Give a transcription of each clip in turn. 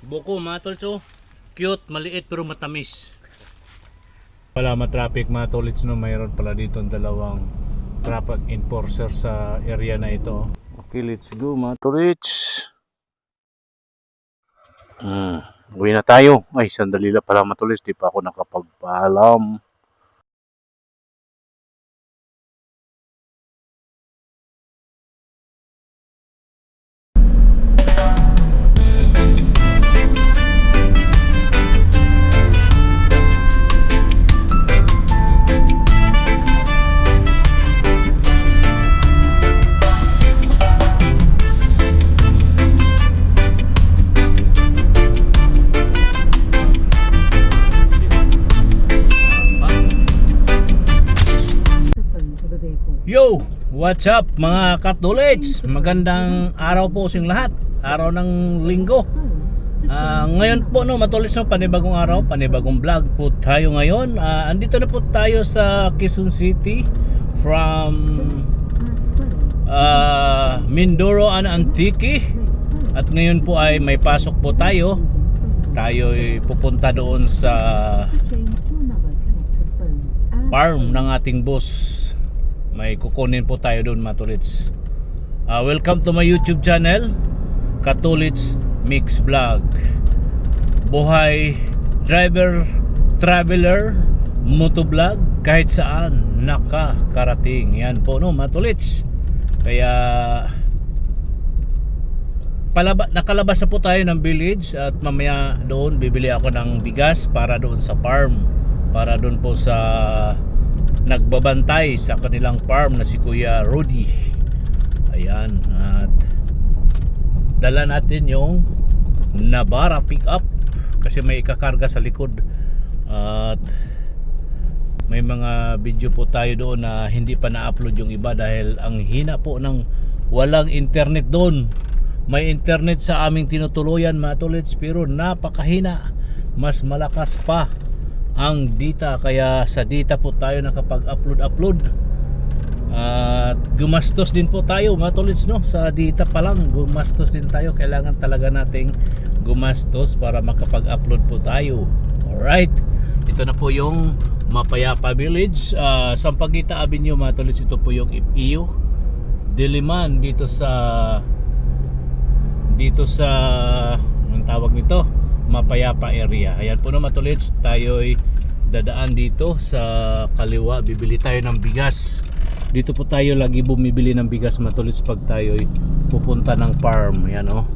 Buko mga tolts, oh. Cute, maliit pero matamis. Pala ma-traffic mga tolts, no? Mayroon pala dito dalawang traffic enforcer sa area na ito. Okay, let's go mga tolts. Uwi na tayo. Ay, sandali lang pala mga tolts, di pa ako nakapagpaalam. Yo! What's up mga katolits? Magandang araw po sa lahat. Araw ng linggo. Ngayon po no, matolits no, panibagong araw, panibagong vlog po tayo ngayon. Andito na po tayo sa Quezon City from Mindoro and Antique. At ngayon po ay may pasok po tayo. Tayo ay pupunta doon sa farm ng ating boss. May kukunin po tayo doon mga tolits. Welcome to my YouTube channel, Katolits Mix Vlog. Buhay, driver, traveler, motovlog, kahit saan nakakarating. Yan po no mga tolits. Kaya nakalabas na po tayo ng village at mamaya doon bibili ako ng bigas para doon sa farm. Para doon po sa nagbabantay sa kanilang farm na si Kuya Rudy. Ayan, at dala natin yung Navara pickup kasi may ikakarga sa likod. At may mga video po tayo doon na hindi pa na-upload yung iba dahil ang hina po ng walang internet doon. May internet sa aming tinutuluyan mga tolits pero napakahina. Mas malakas pa ang data, kaya sa data po tayo nakapag-upload. At gumastos din po tayo mga tolits no, sa data pa lang gumastos din tayo. Kailangan talaga nating gumastos para makapag-upload po tayo. Alright, ito na po yung Mapayapa Village, Sampaguita Avenue mga tolits. Ito po yung Ipiyo Diliman dito sa anong tawag nito, Mapayapa area. Ayan po na mga tolits, tayo'y dadaan dito sa kaliwa, bibili tayo ng bigas. Dito po tayo lagi bumibili ng bigas mga tolits pag tayo'y pupunta ng farm. Ayan o.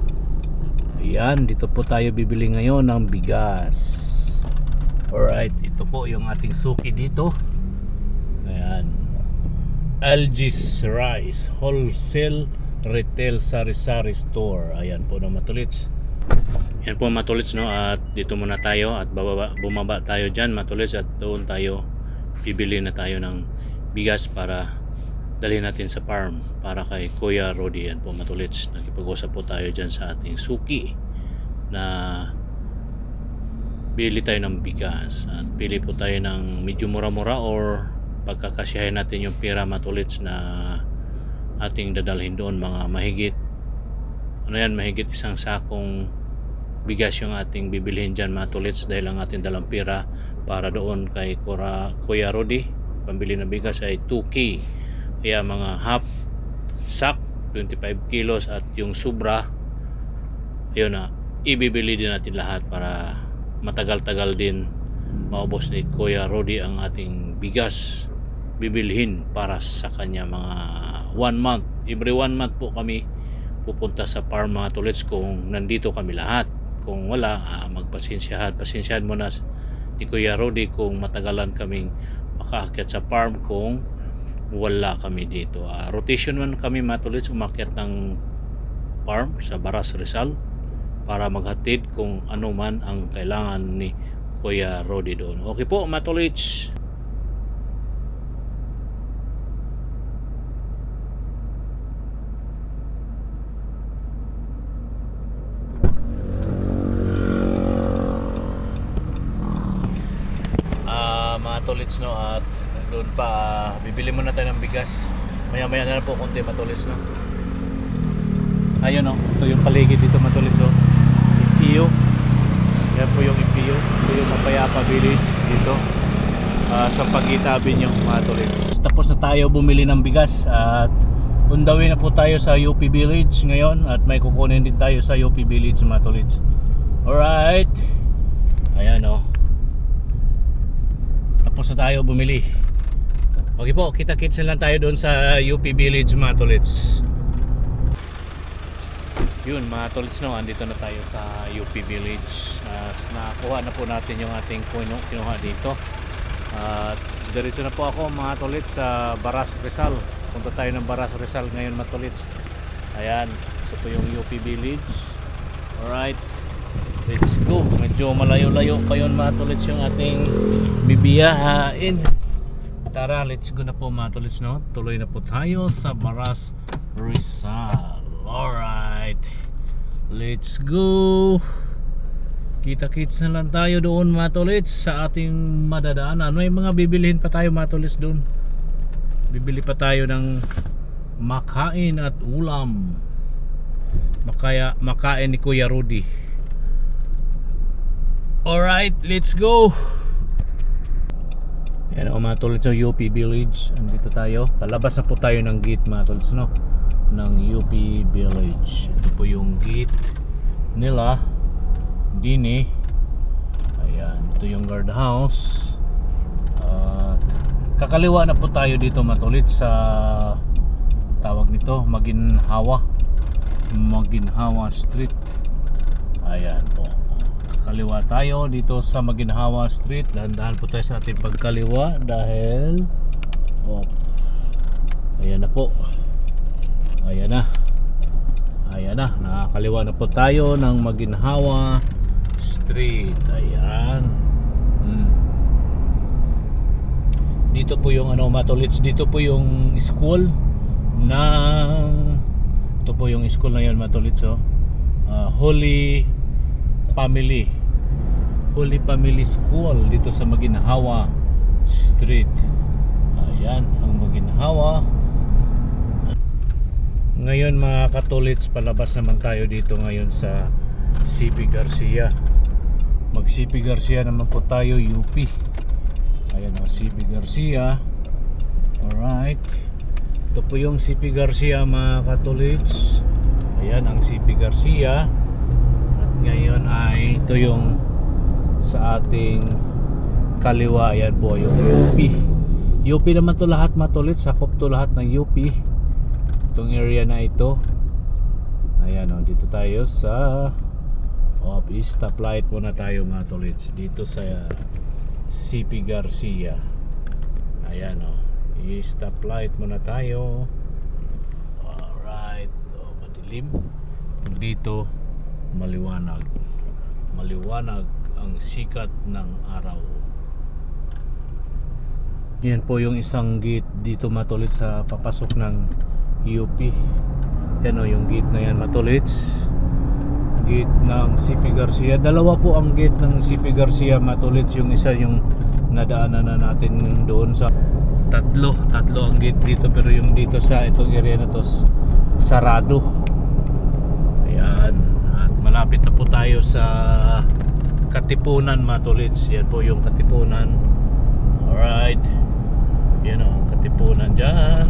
Ayan, dito po tayo bibili ngayon ng bigas. Alright, ito po yung ating suki dito. Ayan, Algis Rice Wholesale Retail Sari-Sari Store. Ayan po na mga tolits. Yan po mga tolits no, at dito muna tayo at bumaba tayo dyan mga tolits at doon tayo bibili na tayo ng bigas para dalhin natin sa farm para kay Kuya Rudy. Yan po mga tolits, nakipag-usap po tayo dyan sa ating suki na bili tayo ng bigas at pili po tayo ng medyo mura-mura or pagkakasyahin natin yung pera mga tolits na ating dadalhin doon. Mga mahigit mahigit isang sakong bigas yung ating bibilhin dyan mga tolits dahil ang ating dalang pera para doon kay Kuya Rudy. Pambili ng bigas ay 2K, kaya mga half sack 25 kilos at yung sobra yun na ibibili din natin lahat para matagal-tagal din maubos ni Kuya Rudy ang ating bigas bibilhin para sa kanya. Mga 1 month, every 1 month po kami pupunta sa farm mga tolits kung nandito kami lahat. Kung wala, pasensyahan mo na ni Kuya Rudy kung matagalan kaming makaakyat sa farm kung wala kami dito. Rotation man kami mga tolits, umakyat ng farm sa Baras Rizal para maghatid kung ano man ang kailangan ni Kuya Rudy doon. Okay po mga tolits. Mga tolits no, at doon pa bibili muna tayo ng bigas. Maya-maya na lang po konti mga tolits no. Ayun no, ito yung paligid dito mga tolits no. Iyo Yan po yung MPU. Ito yung Mapayapa Village dito. Sa Pagitabi nyo mga tolits. Tapos na tayo bumili ng bigas at on the way na po tayo sa UP Village ngayon at may kukunin din tayo sa UP Village mga tolits. Alright, ayan o, tapos na tayo bumili. Okay po, kita-kits na lang tayo doon sa UP Village mga tolits. Yun mga tolits, no, andito na tayo sa UP Village at nakuha na po natin yung ating kinuha dito. At diretso na po ako mga tolits sa Baras Rizal. Punta tayo ng Baras Rizal ngayon mga tolits. Ayan, ito po yung UP Village. Alright, let's go. Medyo malayo-layo pa yun mga tolits yung ating bibiyahain. Tara, let's go na po mga tolits, no? Tuloy na po tayo sa Baras Rizal. Alright, let's go. Kita-kits na lang tayo doon mga tolits sa ating madadaanan. May mga bibilihin pa tayo mga tolits doon. Bibili pa tayo ng makain at ulam. Makain ni Kuya Rudy. Alright, let's go. Yan o mga tolits, yung UP Village. Andito tayo. Palabas na po tayo ng gate mga tolits, no? Ng UP Village. Ito po yung gate nila. Dini. Ayan, ito yung guardhouse. At kakaliwa na po tayo dito matulit sa tawag nito, Maginhawa Street. Ayan po. Kakaliwa tayo dito sa Maginhawa Street. Dahan-dahan po tayo sa ating pagkaliwa dahil ayan na po. Ayan na. Ayan na, nakakaliwa na po tayo ng Maginhawa Street. Ayan. Dito po yung matulits, dito po yung school ng, ito po yung school na yan matulits, Holy Family School dito sa Maginhawa Street. Ayan ang Maginhawa. Ngayon mga katolits, palabas naman tayo dito ngayon sa CP Garcia. Mag CP Garcia naman po tayo, UP. Ayan o, CP Garcia. Alright, ito po yung CP Garcia mga katolits. Ayan ang CP Garcia. At ngayon ay ito yung sa ating kaliwa. Ayan po yung UP. UP naman to lahat mga tolits, sakop to lahat ng UP itong area na ito. Ayan o, dito tayo sa stoplight muna tayo mga tolits dito sa CP Garcia. Ayan o, stoplight muna tayo. Alright, madilim dito, maliwanag ang sikat ng araw. Yan po yung isang gate dito matulit sa papasok ng UP. Yan o, yung gate na yan matulits, gate ng CP Garcia. Dalawa po ang gate ng CP Garcia matulits. Yung isa yung nadaanan na natin doon sa tatlo ang gate dito, pero yung dito sa itong area na to sarado. Ayan, at malapit na po tayo sa Katipunan matulits. Yan po yung Katipunan. Alright, yan o, Katipunan dyan.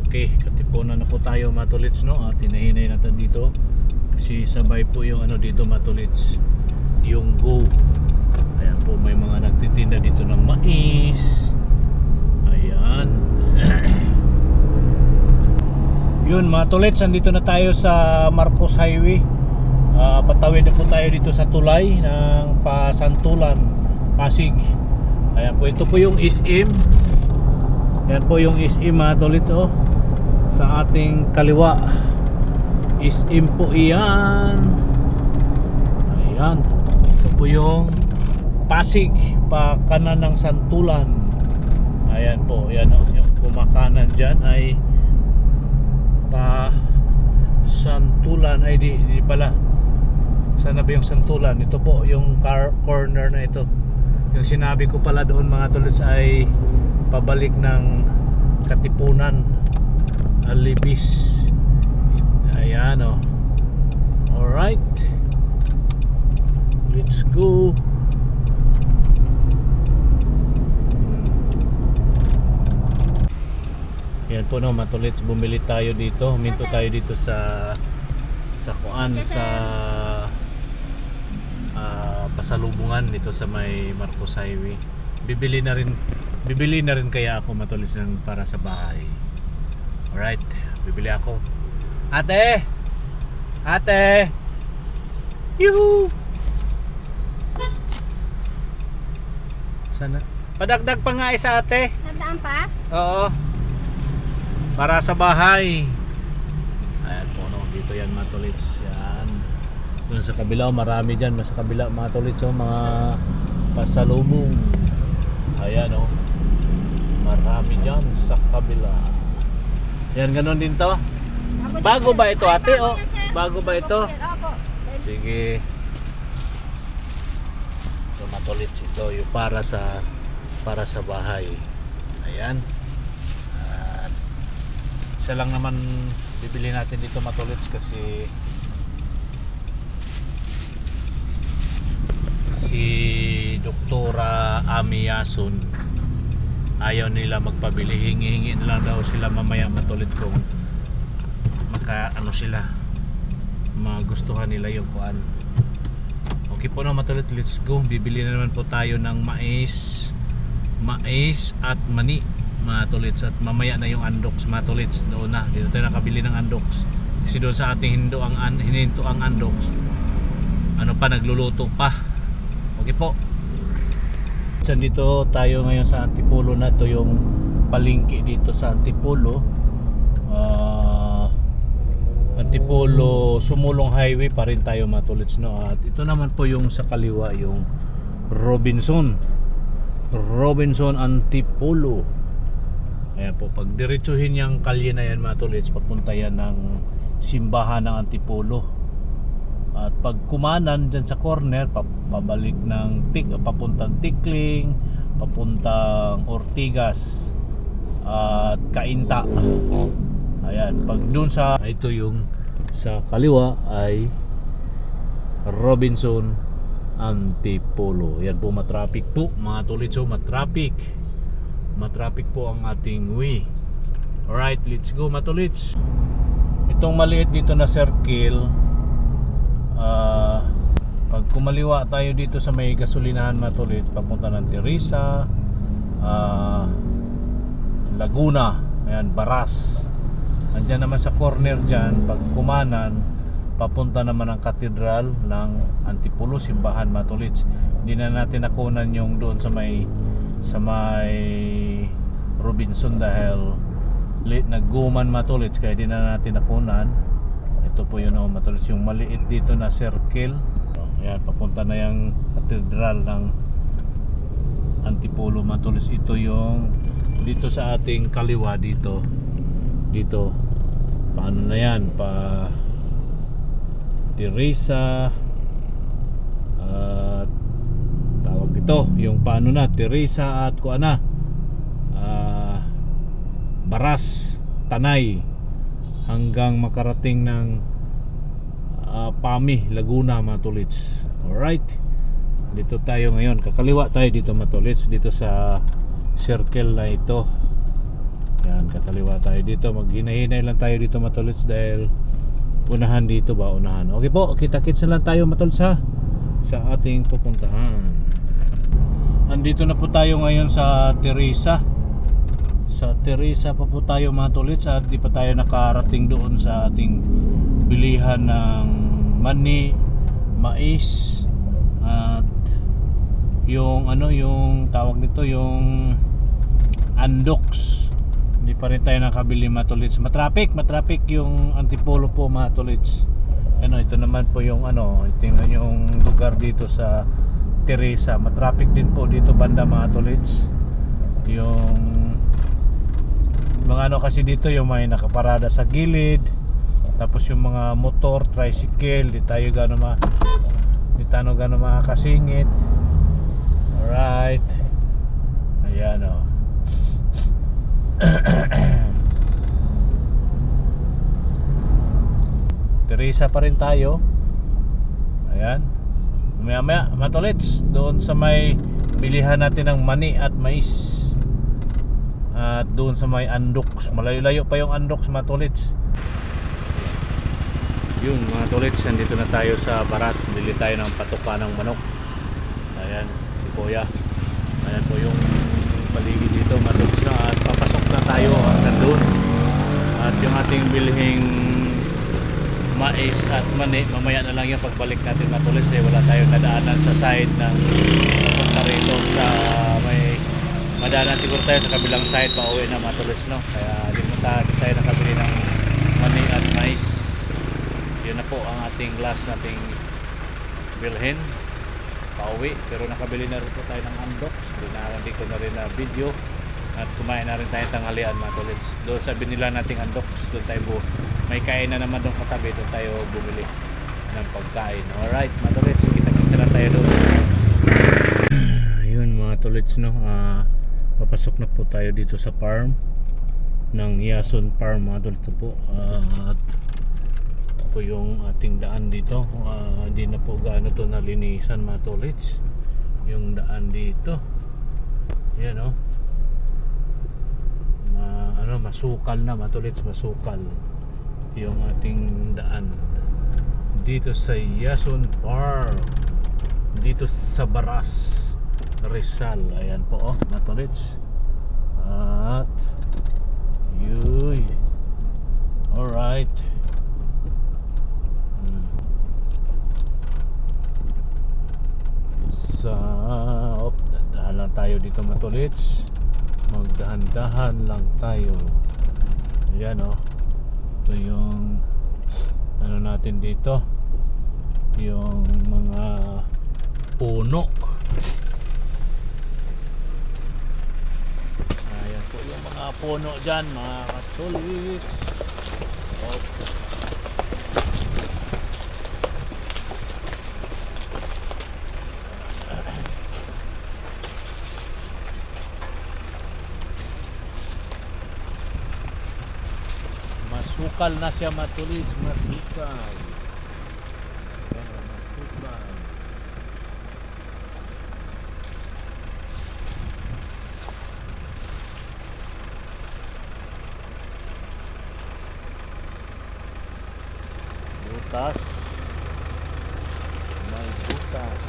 Okay, Katipunan na po tayo matulits, no? At hinahinay natin dito kasi sabay po yung dito matulits, yung go. Ayan po, may mga nagtitinda dito ng mais. Ayan. Yun matulits, andito na tayo sa Marcos Highway. Patawid na po tayo dito sa tulay ng Pasantulan, Pasig. Ayan po, ito po yung SM. Ayan po yung SM matulits, sa ating kaliwa. SM po iyan. Ayan, ito po yung Pasig, pa kanan ng Santulan. Ayan po, yan yung kumakanan dyan ay pa Santulan. Ay di pala, sana ba yung Santulan? Ito po yung corner na ito. Yung sinabi ko pala doon mga tulis ay pabalik ng Katipunan. Alibis. Ayan o. Alright. Let's go. Yan po no, matulits, bumili tayo dito, huminto tayo dito sa kuan sa pasalubungan dito sa may Marcos Highway. Bibili na rin kaya ako matulits ng para sa bahay. Alright, bibili ako. Ate! Ate! Yuhu! Sana? Padagdag pa nga isa ate. Sandaan pa? Oo. Para sa bahay. Ayan po no, dito yan mga tolits. Yan. Doon sa kabila, marami dyan. Sa kabila mga tolits, mga pasalubong. Ayan o. Marami dyan sa kabila. Yan, ganun din to. Bago ba ito ate? O, bago ba ito? Sige. Ito mga tolits, ito yung para sa bahay. Ayan. Isa lang naman bibili natin dito matulits kasi si Doktora Ami Yasun ayaw nila magpabili, hingi-hingi na lang daw sila mamaya matulits kung sila magustuhan nila yung kuan. Okay po na matulits, let's go. Bibili na naman po tayo ng mais at mani matulits, at mamaya na yung andoks matulits. Doon na, dito tayo nakabili ng andoks kasi doon sa ating hininto ang andoks nagluluto pa. Okay po, dito tayo ngayon sa Antipolo na. Ito yung palengke dito sa Antipolo. Antipolo Sumulong Highway pa rin tayo matulits no. At ito naman po yung sa kaliwa, yung Robinson Antipolo. Ayan po, pag diretsuhin yung kalye na yan mga tolits, papunta yan ng simbahan ng Antipolo. At pag kumanan dyan sa corner, pabalik ng papuntang Tikling, papuntang Ortigas at Cainta. Ayan, pag dun sa ito yung sa kaliwa ay Robinson Antipolo. Yan po, matraffic po mga tolits, so matraffic po ang ating way. Alright, let's go matulits. Itong maliit dito na circle, pag kumaliwa tayo dito sa may gasolinahan matulits, papunta ng Teresa, Laguna, ayan, Baras. Andyan naman sa corner dyan, pag kumanan, papunta naman ang katedral ng Antipolo, simbahan matulits. Hindi na natin nakunan yung doon sa may Robinson dahil nagguman matulits, kaya di na natin nakunan. Ito po yun matulits, yung maliit dito na circle. Ayan, papunta na yung katedral ng Antipolo matulits. Ito yung dito sa ating kaliwa dito paano na yan, pa Teresa tawag ito yung paano na Teresa at Baras, Tanay, hanggang makarating ng Pami, Laguna matulits. Alright, dito tayo ngayon, kakaliwa tayo dito matulits, dito sa circle na ito. Yan, kakaliwa tayo dito, maghinay-hinay lang tayo dito matulits dahil unahan dito ba, unahan. Okay po, kita-kits na lang tayo matulits sa ating pupuntahan. Andito na po tayo ngayon sa Teresa. Sa Teresa pa po tayo matulits, at di pa tayo nakarating doon sa ating bilihan ng mani, mais, at yung yung tawag nito, yung andoks. Hindi pa rin tayo nakabili matulits. Matraffic yung Antipolo po matulits. Ito naman po yung tingnan yung lugar dito sa Teresa. Matraffic din po dito banda matulits. Yung mga kasi dito, yung may nakaparada sa gilid, tapos yung mga motor, tricycle, di tayo gano'n makakasingit. Alright, ayan Teresa pa rin tayo. Ayan. Maya mga tolits, doon sa may bilihan natin ng mani at mais. At doon sa may Andox, malayo-layo pa yung Andox mga tolits. Yun mga tolits, nandito na tayo sa Baras. Bili tayo ng patuka ng manok. Ayan, si Kuya. Ayan po yung paligid dito mga tolits na. At papasok na tayo hanggang doon. At yung ating bilhing mais at mani, mamaya na lang yung pagbalik natin mga tolits. Wala tayong nadaanan sa side ng papunta rito sa may madaanan siguro tayo sa kabilang side pa uwi na mga tolits, no? Kaya di tayo nakabili ng mani at mais. Yun na po ang ating last nating bilhin pauwi, pero nakabili na rin po tayo ng Andox. Hindi ko na rin na video at kumain na rin tayo tanghalian mga tolits. Doon sa binila nating Andox, doon tayo may kain na naman doon katabi, doon tayo bumili ng pagkain. Alright mga tolits, kita-kita lang tayo doon. Yun mga tolits, no? Papasok na po tayo dito sa farm ng Yason Farm mga tolits po. At ito po yung ating daan dito. Hindi na po gaano to nalinisan mga tolits, yung daan dito. Yan, no? Masukal na mga tolits, masukal yung ating daan dito sa Yason Farm, dito sa Baras, Rizal. Ayan po, mga tolits. At yuy, alright. Dahan lang tayo dito mga tolits. Magdahan-dahan lang tayo. Ayan, oh. Ito yung ano natin dito, yung mga puno. Ayan po yung mga puno dyan mga katolis. Masukal na siya matulis, masukal. Masukal. Butas. May butas.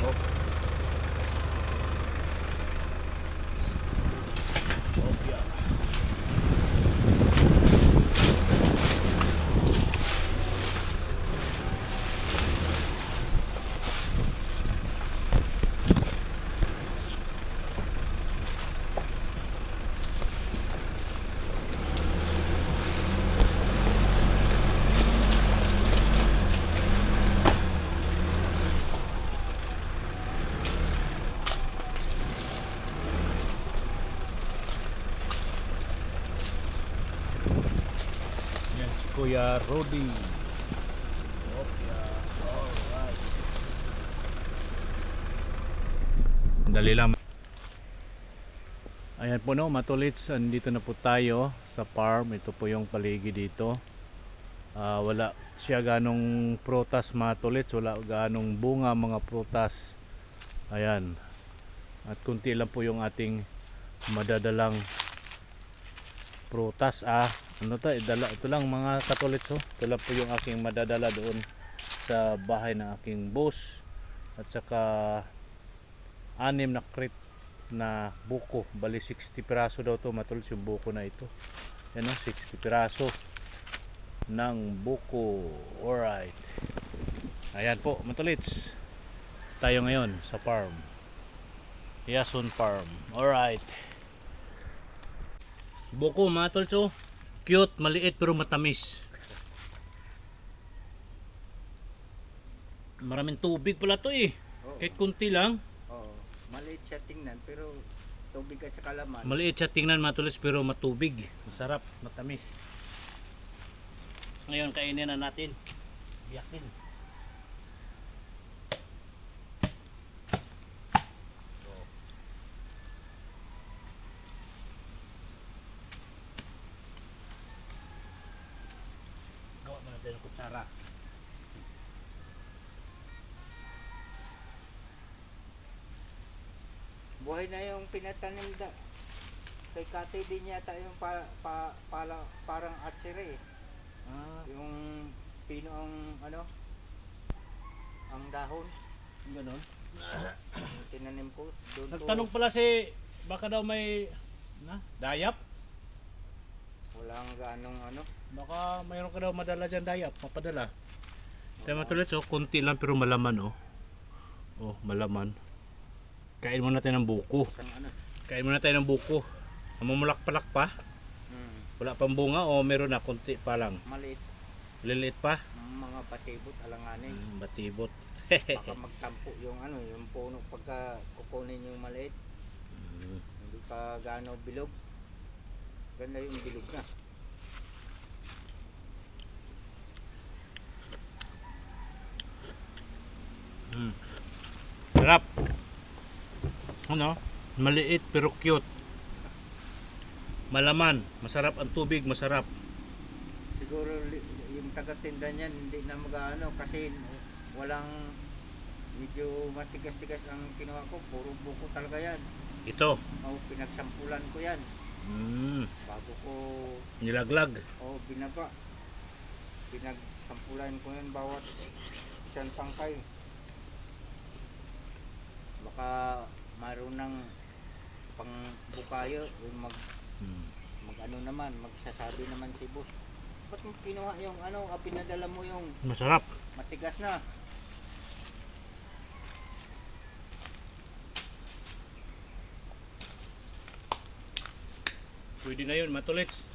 Oh. Oh, yeah. Kuya Rodi. Alright. Dali lang. Ayan po, no, matulits. Andito na po tayo sa farm. Ito po yung paligid dito. Wala siya ganong prutas matulits. Wala ganong bunga mga prutas. Ayan. At kunti lang po yung ating madadalang prutas. Ito lang mga katulits, oh. Ito lang po yung aking madadala doon sa bahay ng aking boss. At saka 6 na crate na buko. Bali 60 piraso daw to matulits yung buko na ito. Yan, oh, 60 piraso ng buko. Alright. Ayan po matulits. Tayo ngayon sa farm, Yason Farm. Alright. Buko mga tolts, oh. Cute, maliit pero matamis. Maraming tubig pala to eh. Oo. Kahit kunti lang. Oo. Maliit siya tingnan pero tubig at saka laman. Maliit siya tingnan mga tolts pero matubig. Masarap, matamis. Ngayon kainin na natin. Biyakin. Gawa na. natin ang kutsara. Buhay na yung pinatanim kay Kati din yata yung parang atsire eh. Ah, Yung pino ang ano, ang dahon. ganon. Yung tinanim ko. Doon to, Nagtanong pala si, baka daw may dayap? walang ganong ano. Baka mayroon ka daw madala dyan dayap, mapadala. Tayo matulit, so konti lang pero malaman oh. Oh, malaman. Kain muna tayo ng buko. Isang ano. Kain muna tayo ng buko. Mamulak-palak pa. Wala pang bunga o meron na, konti pa lang. Maliit. Liliit pa. Mga batibot alanganin. Batibot. Baka magtampo yung ano, yung puno pagka kukunin yung maliit. Hindi pa gaano bilog. Ganda yung bilog na. Sarap. Ano? Maliit pero cute. Malaman, masarap ang tubig, masarap. Siguro yung taga-tinda niyan hindi na mag-ano kasi walang medyo matigas-tigas ang kinuha ko. Puro buko talaga yan. Ito. Pinagsampulan ko yan. Bago ko Nilaglag. binaba. Pinagsampulan ko yan bawat isang pangkay. Baka mayroon ng pang bukayo yung mag ano naman, magsasabi naman si boss. Ba't mo kinuha yung ano, pinadala mo yung Masarap. matigas na? Pwede na yun, matulits.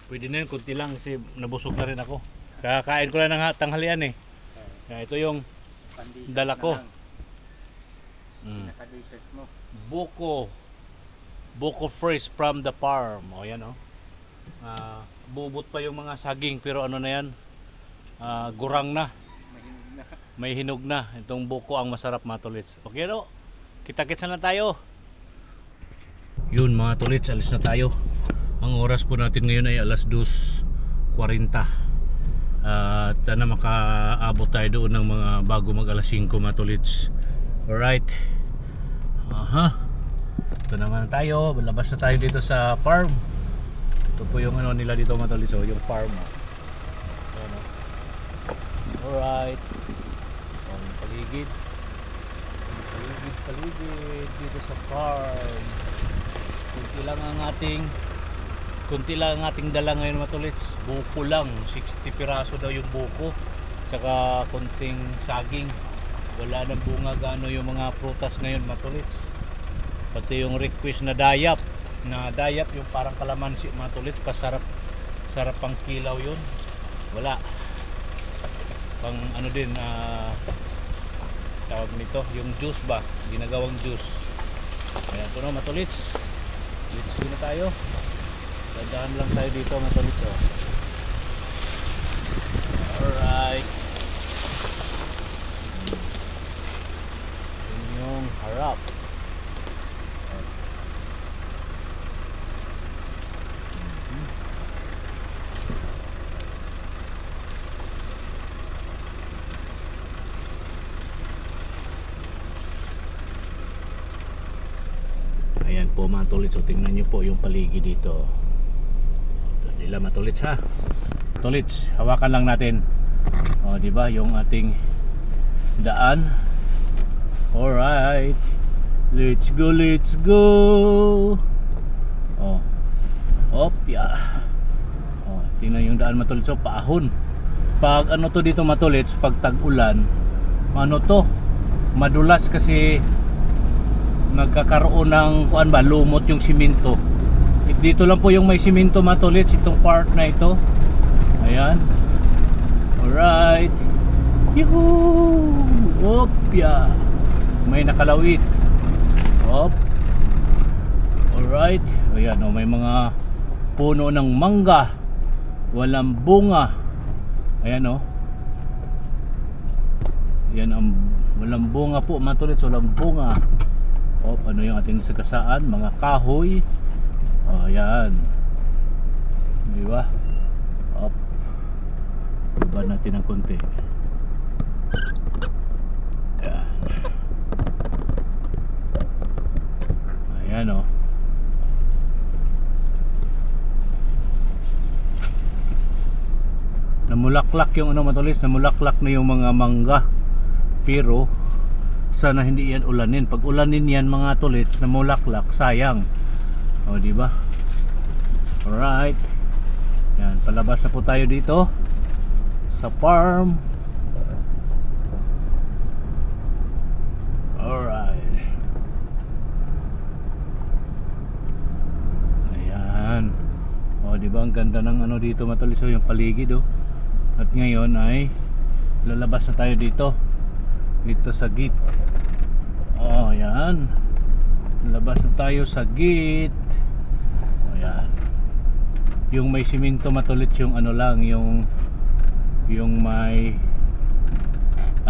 Pwede na yun, kunti lang kasi nabusog na rin ako. Kakain ko lang ng tanghalian eh. Kaya ito yung Pandesal dala ko. na lang, naka-dessert mo. Buko fresh from the farm. O yan o. Bubot pa yung mga saging pero ano na yan, gurang na. Mahinog na. May hinog na. Itong buko ang masarap mga tolits. Okay no? Kita-kitsa na tayo. Yun mga tolits, alis na tayo. Ang oras po natin ngayon ay alas 2:40. At sana makaabot tayo doon ng mga bago mag alas 5 mga tolits. Alright. Ito naman tayo. Labas na tayo dito sa farm. Ito po yung ano nila dito mga tolits. Yung farm. Ayan, oh. Alright. Yung paligid. Paligid dito sa farm. Kunti lang ang ating dala ngayon mga tolits. Buko lang, 60 piraso daw yung buko. Tsaka konting saging. Wala nang bunga gaano yung mga prutas ngayon mga tolits. Pati yung request na dayap. Yung parang kalamansi mga tolits. Sarap pang kilaw yun. Wala. Pang ano din, tawag nito, yung juice ba? Ginagawang juice. Kaya ito no mga tolits. Let's go na tayo. Dadaan lang tayo dito mga tolits. Alright. Yun yung harap. Ayan po mga tolits, so tingnan nyo po yung paligid dito. Nila mga tolits ha. Tolits, hawakan lang natin. O di ba yung ating daan. Alright. Let's go, let's go. Oh. Hop, yeah. Oh, tingnan yung daan mga tolits, so paahon. Pag ano to dito mga tolits, pag tag-ulan, ano to? Madulas kasi nagkakaroon ng kuan ba, lumot yung simento. Dito lang po yung may simento mga tolits, itong part na ito. Ayan. Alright. Yuhuu! Hop, yeah. May nakalawit. Hop. Alright. Ayan, oh, may mga puno ng mangga. Walang bunga. Ayan oh. Ayan ang walang bunga po mga tolits, walang bunga. Hop, ano yung ating sagasaan? Mga kahoy. Oh, ayan. Di ba? Hop. natin ng konti. Ayan. Ayan o. Namulaklak yung ano matulis, namulaklak na yung mga mangga. Pero sana hindi yan ulanin. Pag ulanin yan mga tulits, namulaklak, sayang. O di ba? Alright. Yan, palabas na po tayo dito sa farm. Alright. Ayan. O di ba ang ganda ng ano dito matulis, o yung paligid oh. At ngayon ay lalabas na tayo dito sa gate. Oh, ayan. Lalabas na tayo sa gate. Ayan. Yung may simento matulit, yung ano lang, yung may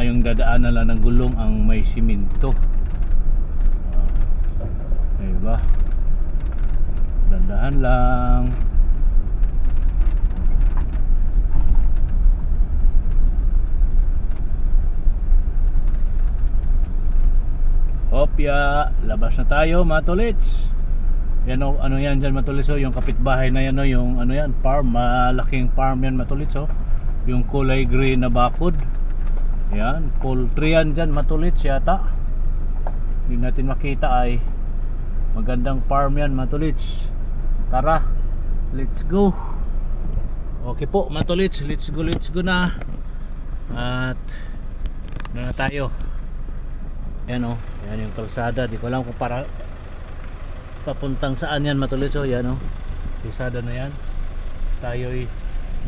yung dadaanan lang ng gulong ang may simento. Diba? Dandahan lang. Opya, labas na tayo matulits. Yan o, ano yan dyan matulits o, yung kapitbahay na yan o, yung ano yan, farm, malaking farm yan matulits o. Yung kulay green na bakod. Yan, poultry yan dyan matulits yata. Hindi natin makita ay magandang farm yan matulits. Tara, let's go. Okay po matulits, let's go na. At na tayo. Yan o, yan yung kalsada. Di ko alam kung para papuntang saan yan matulits o. Yan o, kalsada na yan. Tayo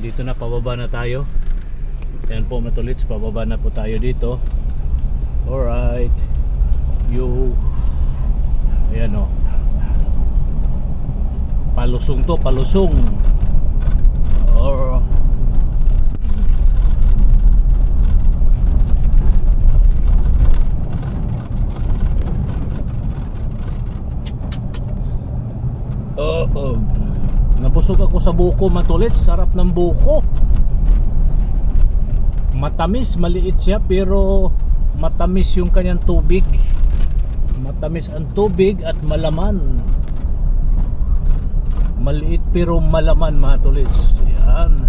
dito na, pababa na tayo. Yan po matulits, pababa na po tayo dito. Alright. Ayan o, palusong to, palusong. Nabusog ako sa buko matulits. Sarap ng buko. Matamis, maliit siya pero matamis yung kanyang tubig. Matamis ang tubig at malaman. Maliit pero malaman matulits. Yan.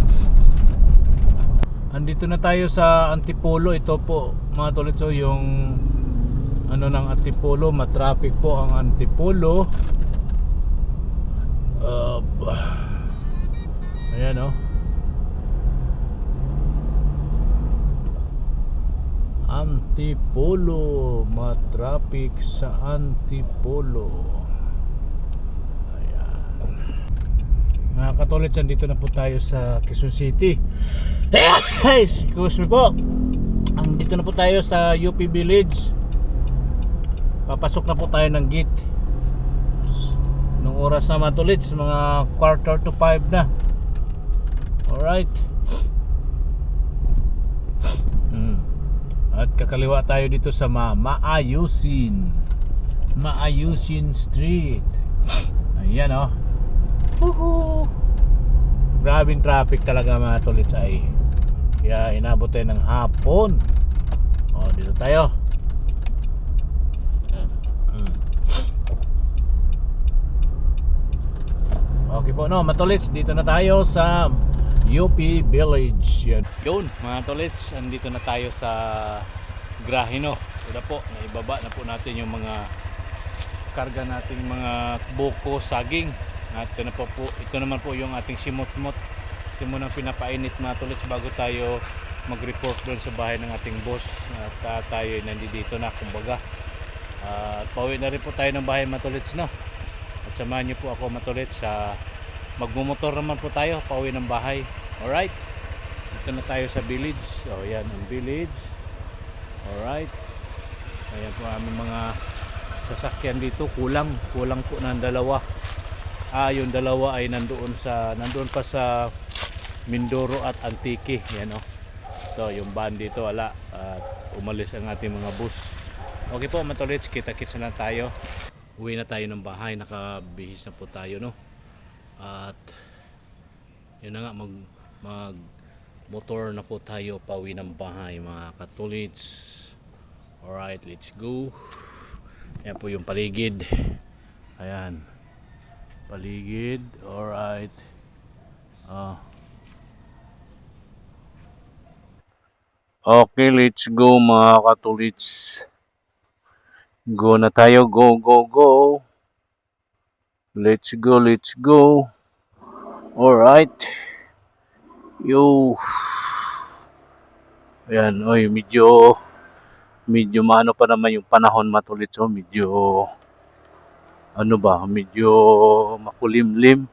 Andito na tayo sa Antipolo. Ito po mga tulits, yung ano ng Antipolo. Matraffic po ang Antipolo. Ayan o. Antipolo, matraffic sa Antipolo. Ayan. Mga katulits, andito na po tayo sa Quezon City. Excuse me po. Andito na po tayo sa UP Village. Papasok na po tayo ng gate. Nung oras na matulits, mga 4:45 na. Alright. At kakaliwa tayo dito sa Maayusin Street. Ayan o. Grabing traffic talaga mga tulits ay. Kaya inabot tayo ng hapon. O, dito tayo. Okay po no, matulits, dito na tayo sa UP Village. Yun mga tulits, andito na tayo sa Grahino. Ito po, naibaba na po natin yung mga karga nating mga buko, saging. At ito naman po yung ating simot-mot. Ito muna pinapainit mga tulits bago tayo mag-report doon sa bahay ng ating boss. At tayo nandito na kumbaga. At pauwi na rin po tayo ng bahay mga tulits no. At samahan niyo po ako matulits sa magmumotor naman po tayo pauwi ng bahay. Alright, dito na tayo sa village. So yan ang village. Alright, ayan po aming mga sasakyan dito. Kulang po ng dalawa. Yung dalawa ay nandoon pa sa Mindoro at Antique. Yan o. So yung van dito wala. At umalis ang ating mga bus. Okay po matulits, kita-kits na lang tayo. Uwi na tayo ng bahay, nakabihis na po tayo no. At yun na nga, motor na po tayo pauwi ng bahay mga katulits. Alright, let's go. Ayan po yung paligid. Ayan. Paligid. Alright. Okay, let's go mga katulits. Go na tayo. Go, go, go. Let's go, let's go. Alright. Yo. Ayan, oy, medyo maano pa naman yung panahon matulits. Oh, medyo ano ba, medyo makulimlim.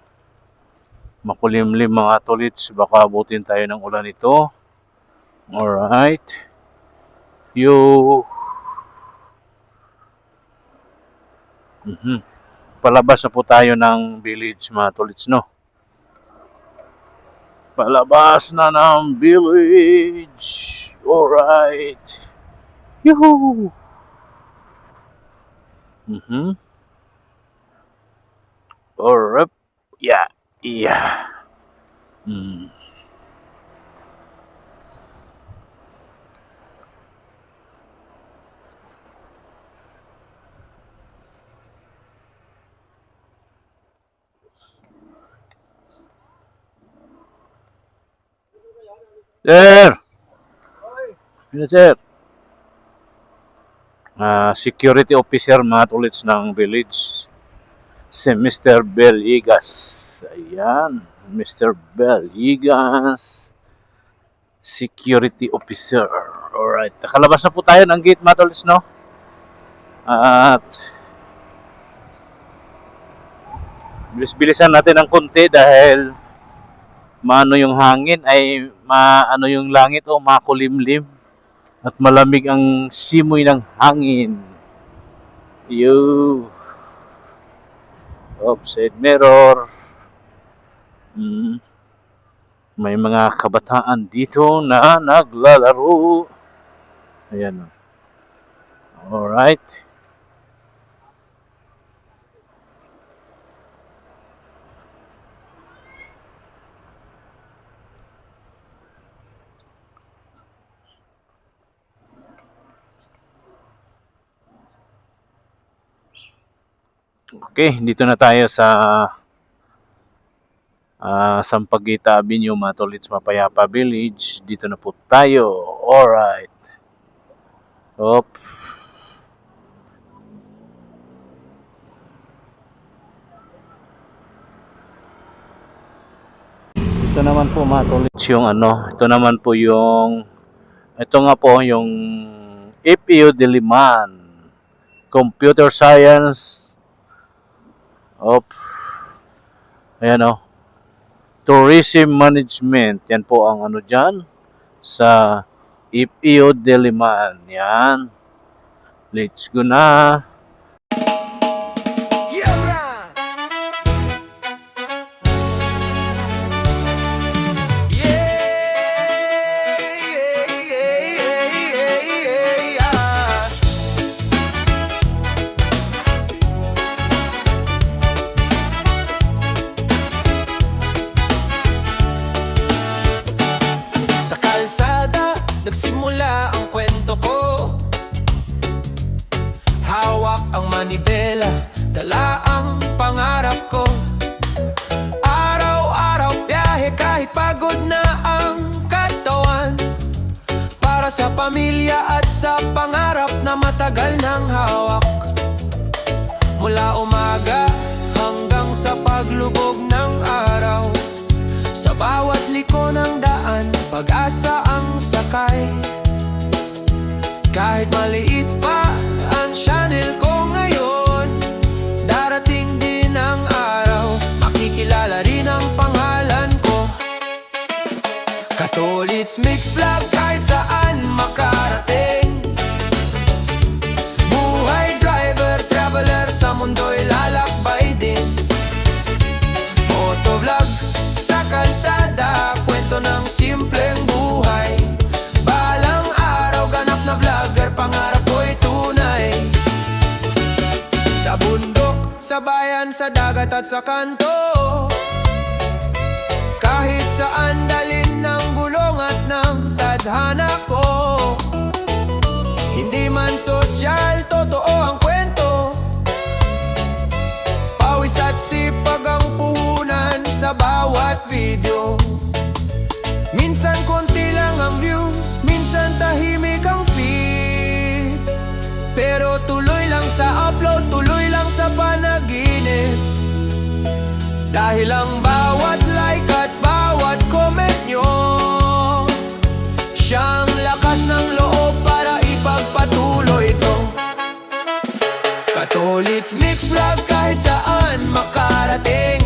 Makulimlim mga tulits. Baka abutin tayo ng ulan ito. Alright. Yo. Palabas na po tayo ng village mga tulits, no? Palabas na ng village. Alright. Yoo-hoo. Alright. Yeah. Yeah. Sir! Ano, sir? Security officer mga tulits ng village. Si Mr. Belligas. Ayan. Mr. Belligas. Security officer. Alright. Nakalabas na po tayo ng gate mga tulits, no? At bilis-bilisan natin ng konti dahil maano yung hangin ay maano yung langit o makulimlim at malamig ang simoy ng hangin. Yo. Offside mirror. May mga kabataan dito na naglalaro. Ayan. Alright. Okay, dito na tayo sa Sampaguita Avenue, Matolits, Mapayapa Village. Dito na po tayo. Alright. Op. Ito naman po Matolits yung ano. Ito naman po yung ito nga po yung FEU Diliman. Computer Science. Op. Ayan o. Tourism Management. Yan po ang ano dyan. Sa FEU Diliman. Yan. Let's go na. Nagsimula ang kwento ko. Hawak ang manibela, dala ang pangarap ko. Araw-araw biyahe kahit pagod na ang katawan, para sa pamilya at sa pangarap na matagal nang hawak. Mula umaga hanggang sa paglubog ng araw, sa bawat liko ng daan, pag-asa ang sakay. Kahit maliit pa ang channel ko ngayon, darating din ang araw, makikilala rin ang pangalan ko. Katolits Mix Vlog, kahit saan makarating. Buhay driver, traveler, sa mundo'y lalakbay din. Motovlog sa kalsada, kwento ng simpleng buhay. Balang araw ganap na vlogger, pangarap ko'y tunay. Sa bundok, sa bayan, sa dagat at sa kanto, kahit saan dalin ng gulong at bawat video. Minsan konti lang ang views, minsan tahimik ang feed. Pero tuloy lang sa upload, tuloy lang sa panaginip. Dahil ang bawat like at bawat comment nyo, siyang lakas ng loob para ipagpatuloy ito. Katolits Mix Vlog, kahit saan makarating.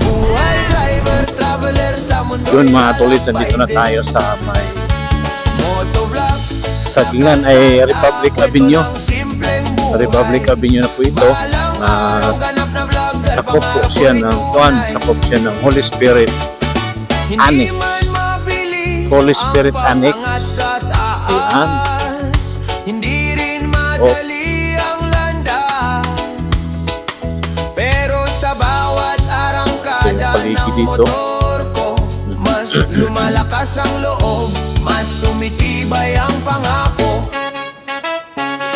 Buhay driver, traveler sa mundo. Yun mga tulit, nandito na tayo sa may Motovlog, sagingan ay Republic Avenue. Republic Avenue na po ito. Sakop po siya ng sakop siya ng Holy Spirit Annex. Holy Spirit Annex. Ayan. Hindi rin madali ang landas, pero sa bawat arangkada Ito yung paligid ng dito. motor ko, mas lumalakas ang loob, mas tumitibay ang pangako.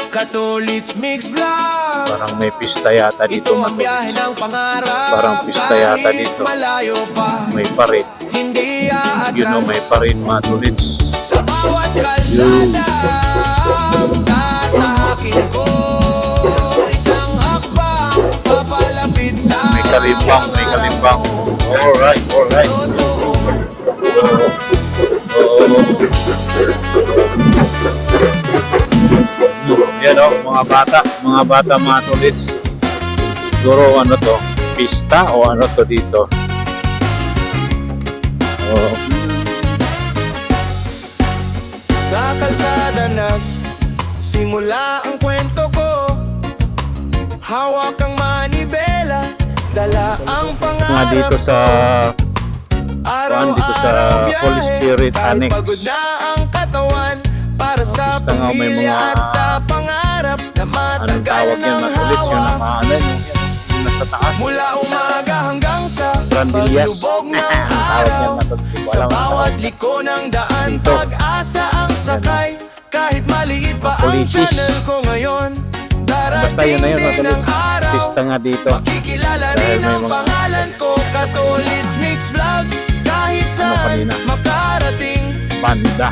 Katolits Mix Vlog, Parang may pista yata dito ito ang mga biyahe tulit. ng pangarap. Parang pista yata Kahit dito. malayo pa, May parit. hindi aatras. You know, may parit mga tulit. Sa bawat kalsada, tatahakin ko isang hakbang, papalapit sa May kalimbang, may kalimbang. Alright, alright. Yan o, mga bata mga tulits. Siguro ano to, pista o ano to dito. Oh, Sa kalsada simula ang kwento ko. Hawak ang manibela, dala ang mga dito pangarap. sa Araw-araw biyahe, Holy Spirit kahit Annex. pagod na ang katawan, para sa Basta nga may pamilya mga- at sa pangarap na anong matagal tawag yan, ng matulis yun, hawak. nakaano yun, yung nasa taas. Mula umaga hanggang sa Brandillas. paglubog ng Ang tawag yan, araw. matulis. Sa bawat liko ng daan, Dito. pag-asa ang sakay. Kahit maliit pa ang Politis. channel ko ngayon, Basta yun darating na yun, din matulis. ang araw. Pista nga dito. Makikilala Dahil rin may ang mga- pangalan ko, Katolits Mix Vlog. Kahit saan kanina? makarating, Panda.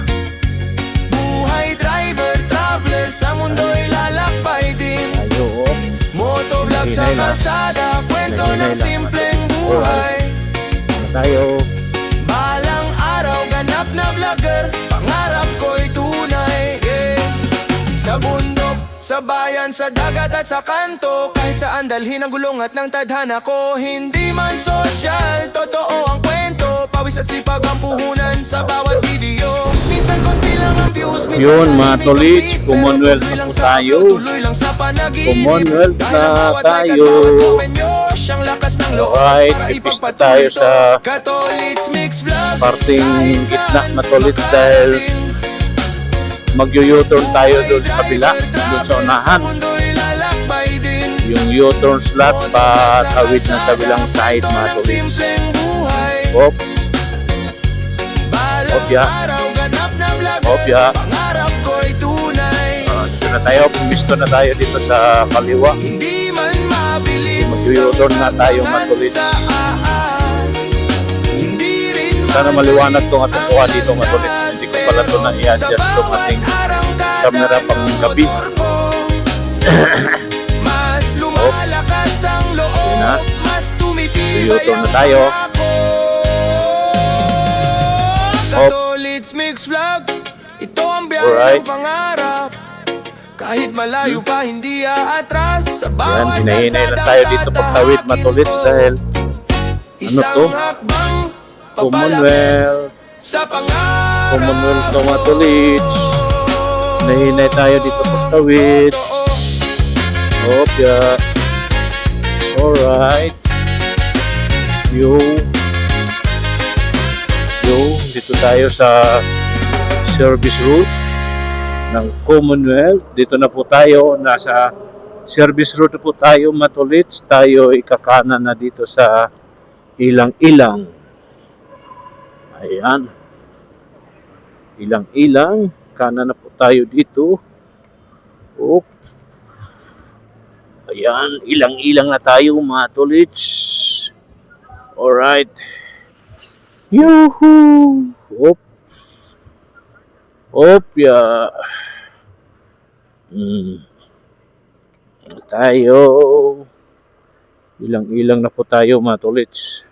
buhay driver, traveler, sa mundo'y lalakbay din. Ayo, oh. Motovlog sa Hinay na. kalsada, kwento Hinay ng lang. simpleng buhay. Ano tayo? Balang araw, ganap na vlogger, pangarap ko'y tunay, yeah. Sa bundok, sa bayan, sa dagat at sa kanto, kahit saan dalhin ang gulong at ng tadhana ko. Hindi man social, totoo ang kwento, pawis at sipag ang puhunan sa bawat video. Minsan konti lang ang views, minsan Yun, mga tahimik ang tolits, feed, pero Commonwealth tuloy na lang po sa tayo. upload, tuloy lang sa panaginip. Commonwealth Dahil na ang bawat like at tayo. bawat comment nyo, siyang lakas ng loob Alright, para pipista ipagpatuloy tayo ito. sa Katolits Mix Vlog, parting kahit gitna saan na tolits dahil makarating. mag-u-turn tayo doon sa kabila, doon sa unahan. Yung U-turn slot pa tawid ng kabilang side mga tolits. Hop, Opya. Opya. Pangarap ko'y tunay. Dito na tayo, pumisto na tayo dito sa kaliwa. Hindi man mabilis. Mag-u-turn na tayo mga tolits. Sa aas. Hindi rin Sana maliwanag itong ating kuha dito mga tolits. Hindi ko pala ito na i-adjust itong ating camera pang gabi. Mas lumalakas ang loob, Yun na. mas tumitibay U-turn na ang tayo. pangako. Hop. Katolits Mix Vlog, ito ang biyahe Alright. ng pangarap. Kahit malayo pa, hindi aatras. Sa Yan, bawat hinahinay lang kalsadang tayo dito pagtawid mga tolits tatahakin dahil ko. ano Isang to? hakbang, papalapit Commonwealth. sa pangarap. Commonwealth na mga tolits. Hinahinay tayo dito pagtawid. Opya. Alright. Yo. Dito tayo sa service route ng Commonwealth. Dito na po tayo. Nasa service route po tayo, matulits. Tayo ikakanan na dito sa Ilang-Ilang. Ayan. Ilang-Ilang. Kanan na po tayo dito. Oop. Ayan. Ilang-Ilang na tayo, mga tolits. Alright. Yuhu! Op. Opya. Tayo. Ilang-ilang na po tayo mga tolits.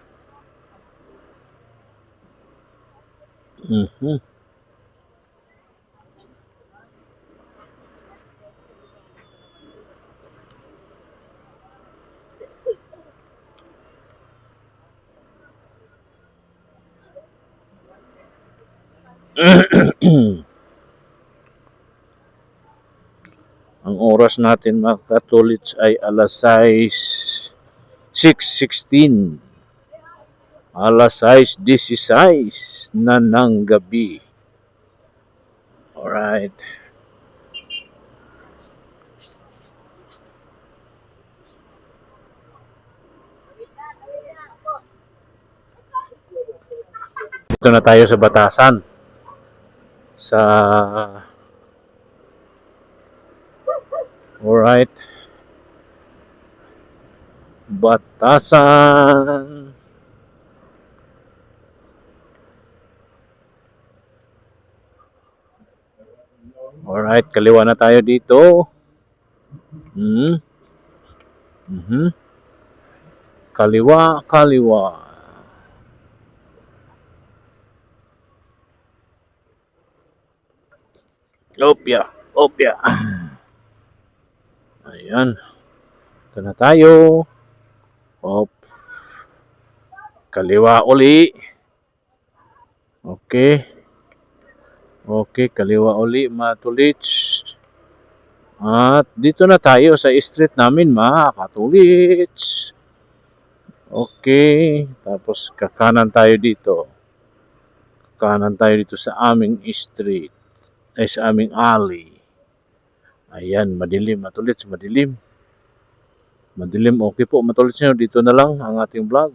Ang oras natin mga katolits ay alas 6:16. Alas 6:16 na ng gabi. Alright. Dito na tayo sa Batasan. Alright. Batasan. Alright, kaliwa na tayo dito. Kaliwa. Opya. Ayan. Ito na tayo. Op. Kaliwa uli. Okay, kaliwa uli mga tolits. At dito na tayo sa street namin mga katolits. Okay, tapos kakanan tayo dito. Sa aming street. Sa aming alley. Ayan, madilim mga tolits, madilim. Okay po mga tolits nyo, dito na lang ang ating vlog.